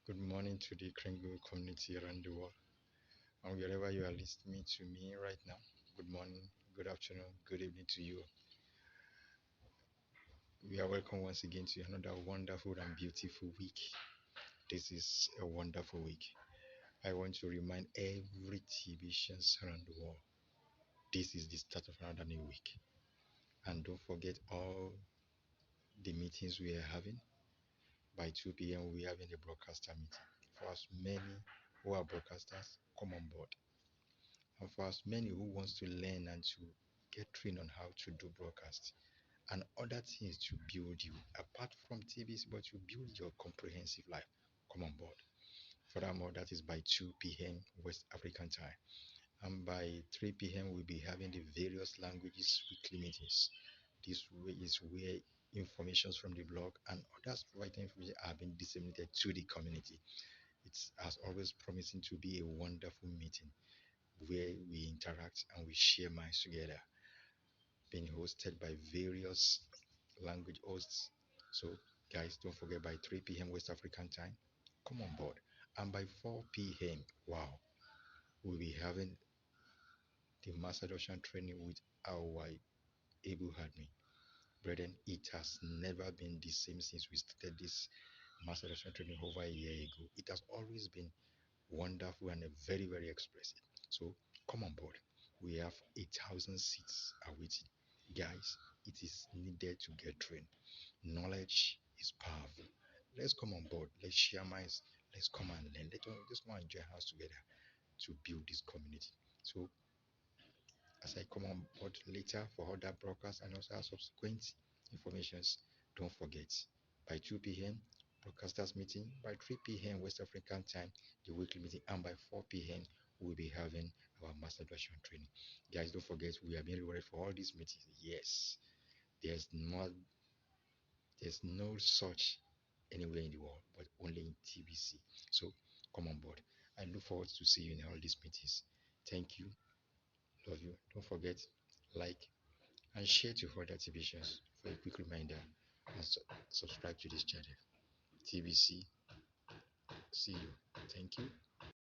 Good morning to the Kringle community around the world. And wherever you are listening to me right now, good morning, good afternoon, good evening to you. We are welcome once again to another wonderful and beautiful week. This is a wonderful week. I want to remind every TVians around the world this is the start of another new week. And don't forget all the meetings we are having. By 2 p.m., we are having a broadcaster meeting. For as many who are broadcasters, come on board. And for as many who wants to learn and to get trained on how to do broadcast and other things to build you apart from TVs, but to build your comprehensive life, come on board. Furthermore, that is by 2 p.m. West African time. And by 3 p.m., we'll be having the various languages weekly meetings. This way is where informations from the blog and other vital information are being disseminated to the community. It's as always promising to be a wonderful meeting where we interact and we share minds together, being hosted by various language hosts. So, guys, don't forget by 3 p.m. West African time, come on board. And by 4 p.m., wow, we'll be having the master adoption training with our able me. Brethren, it has never been the same since we started this master adoption training over a year ago. It has always been wonderful and a very, very expressive. So come on board. We have 8,000 seats awaiting. Guys, it is needed to get trained. Knowledge is powerful. Let's come on board. Let's share minds. Let's come and learn. Let's come and join hands together to build this community. So as I come on board later for other broadcasts and also subsequent informations, don't forget by 2 p.m. broadcasters meeting, by 3 p.m. West African time, the weekly meeting, and by 4 p.m. we'll be having our master graduation training. Guys, don't forget we are being rewarded for all these meetings. Yes, there's not there's no such anywhere in the world, but only in TBC. So come on board. I look forward to see you in all these meetings. Thank you. Love you. Don't forget, like and share to other TVians for a quick reminder and subscribe to this channel. TVC, see you. Thank you.